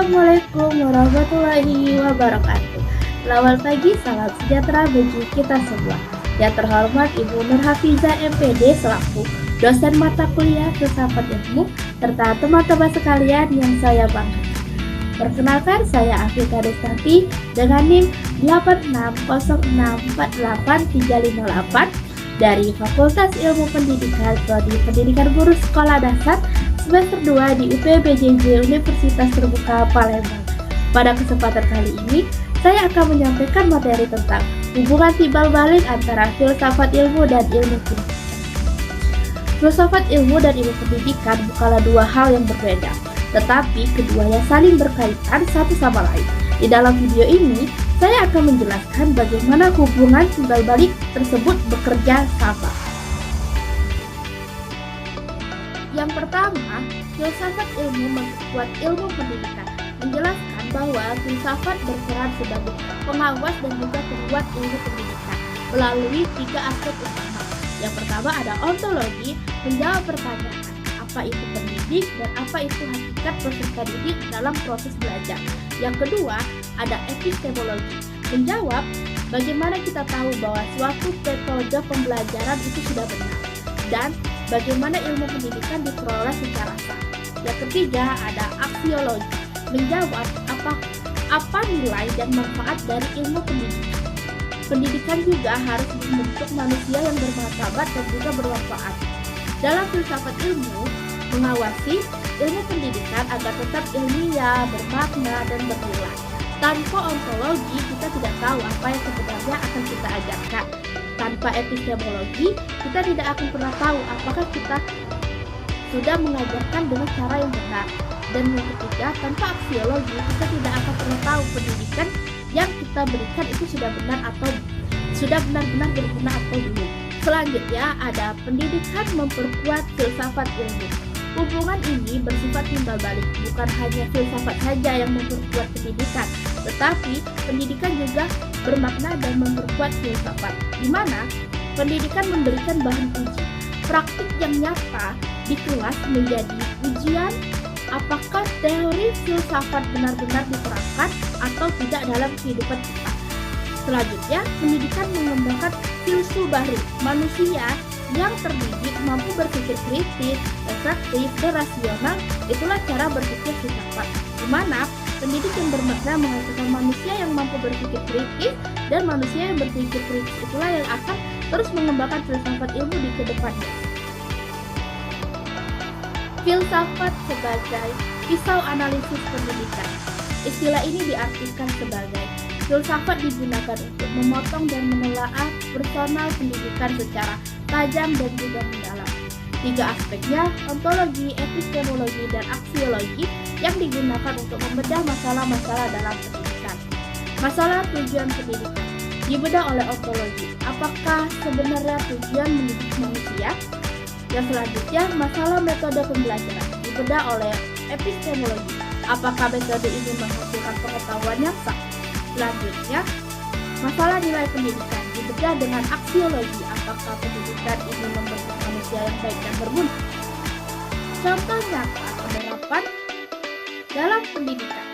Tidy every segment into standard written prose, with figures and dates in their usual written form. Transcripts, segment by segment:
Assalamualaikum warahmatullahi wabarakatuh. Selamat pagi, salam sejahtera bagi kita semua. Yang terhormat Ibu Nur Hafiza MPD selaku dosen mata kuliah Filsafat Ilmu serta teman-teman sekalian yang saya banggakan. Perkenalkan, saya Afifah Destati dengan NIM 8606483558 dari Fakultas Ilmu Pendidikan Prodi Pendidikan Guru Sekolah Dasar semester 2 di UPBJJ Universitas Terbuka Palembang. Pada kesempatan kali ini, saya akan menyampaikan materi tentang hubungan timbal balik antara filsafat ilmu dan ilmu pendidikan. Filsafat ilmu dan ilmu pendidikan bukanlah dua hal yang berbeda, tetapi keduanya saling berkaitan satu sama lain. Di dalam video ini, saya akan menjelaskan bagaimana hubungan timbal balik tersebut bekerja sama. Yang pertama, filsafat ilmu memperkuat ilmu pendidikan, menjelaskan bahwa filsafat berperan sebagai pengawas dan juga penguat ilmu pendidikan melalui tiga aspek utama. Yang pertama ada ontologi, menjawab pertanyaan apa itu pendidik dan apa itu hakikat peserta didik dalam proses belajar. Yang kedua ada epistemologi, menjawab bagaimana kita tahu bahwa suatu metode pembelajaran itu sudah benar dan bagaimana ilmu pendidikan diperoleh secara sah. Yang ketiga ada aksiologi, menjawab apa nilai dan manfaat dari ilmu pendidikan. Pendidikan juga harus membentuk manusia yang bermartabat dan juga bermanfaat. Dalam filsafat ilmu, mengawasi ilmu pendidikan agar tetap ilmiah, bermakna, dan bernilai. Tanpa ontologi, kita tidak tahu apa yang sebenarnya akan kita ajarkan. Tanpa epistemologi, kita tidak akan pernah tahu apakah kita sudah mengajarkan dengan cara yang benar. Dan yang ketiga, tanpa aksiologi, kita tidak akan pernah tahu pendidikan yang kita berikan itu sudah benar atau sudah benar-benar berguna atau belum. Selanjutnya ada pendidikan memperkuat filsafat ilmu. Hubungan ini bersifat timbal balik, bukan hanya filsafat saja yang memperkuat pendidikan, tetapi pendidikan juga bermakna dan memperkuat filsafat, di mana pendidikan memberikan bahan uji. Praktik yang nyata di kelas menjadi ujian apakah teori filsafat benar-benar diterapkan atau tidak dalam kehidupan kita. Selanjutnya, pendidikan mengembangkan filsuf baru, manusia yang terdidik mampu berpikir kritis, reflektif, dan rasional. Itulah cara berpikir filsafat, di mana pendidik yang bermakna menghasilkan manusia yang mampu berpikir kritis, dan manusia yang berpikir kritis itulah yang akan terus mengembangkan filsafat ilmu di kedepannya. Filsafat sebagai pisau analisis pendidikan. Istilah ini diartikan sebagai filsafat digunakan untuk memotong dan menelaah personal pendidikan secara tajam dan juga mendalam. Tiga aspeknya, ontologi, epistemologi, dan aksiologi yang digunakan untuk membedah masalah-masalah dalam pendidikan. Masalah tujuan pendidikan dibedah oleh ontologi. Apakah sebenarnya tujuan mendidik manusia? Yang selanjutnya, masalah metode pembelajaran dibedah oleh epistemologi. Apakah metode ini menghasilkan pengetahuan yang sah? Selanjutnya, masalah nilai pendidikan dibedah dengan aksiologi. Apakah pendidikan ini membentuk manusia yang baik dan berguna? Contoh nyata penerapan dalam pendidikan.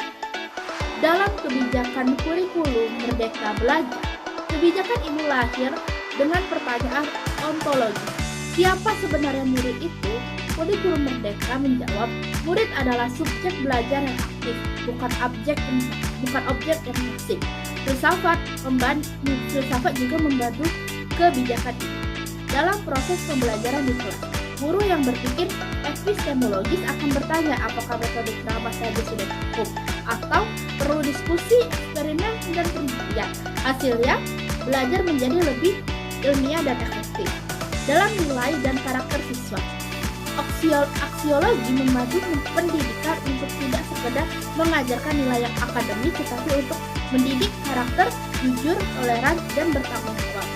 Dalam kebijakan kurikulum Merdeka Belajar, kebijakan ini lahir dengan pertanyaan ontologi. Siapa sebenarnya murid itu? Kurikulum Merdeka menjawab, murid adalah subjek belajar yang aktif, bukan objek yang pasif. Filsafat juga membantu kebijakan ini. Dalam proses pembelajaran di kelas, guru yang berpikir epistemologis akan bertanya apakah metode ceramah saja sudah cukup atau perlu diskusi, eksperimen, dan penelitian. Hasilnya, belajar menjadi lebih ilmiah dan efektif. Dalam nilai dan karakter siswa, aksiologi membantu pendidikan untuk tidak sekedar mengajarkan nilai yang akademis, tetapi untuk mendidik karakter jujur, toleran, dan bertanggung jawab.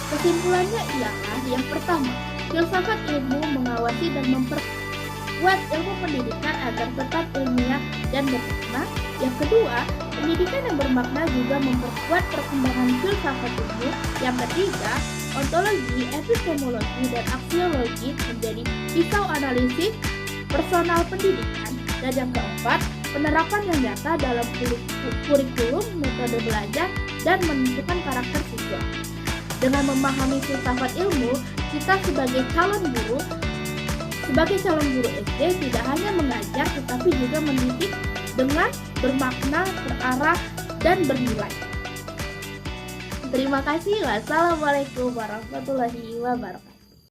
Kesimpulannya ialah yang pertama, filsafat ilmu mengawasi dan memperkuat ilmu pendidikan agar tetap ilmiah dan bermakna. Yang kedua, pendidikan yang bermakna juga memperkuat perkembangan filsafat ilmu. Yang ketiga, ontologi, epistemologi, dan aksiologi menjadi pisau analisis personal pendidikan. Dan yang keempat, penerapan yang nyata dalam kurikulum, metode belajar, dan menentukan karakter siswa. Dengan memahami filsafat ilmu, kita sebagai calon guru SD tidak hanya mengajar tetapi juga mendidik dengan bermakna, terarah, dan bernilai. Terima kasih. Wassalamualaikum warahmatullahi wabarakatuh.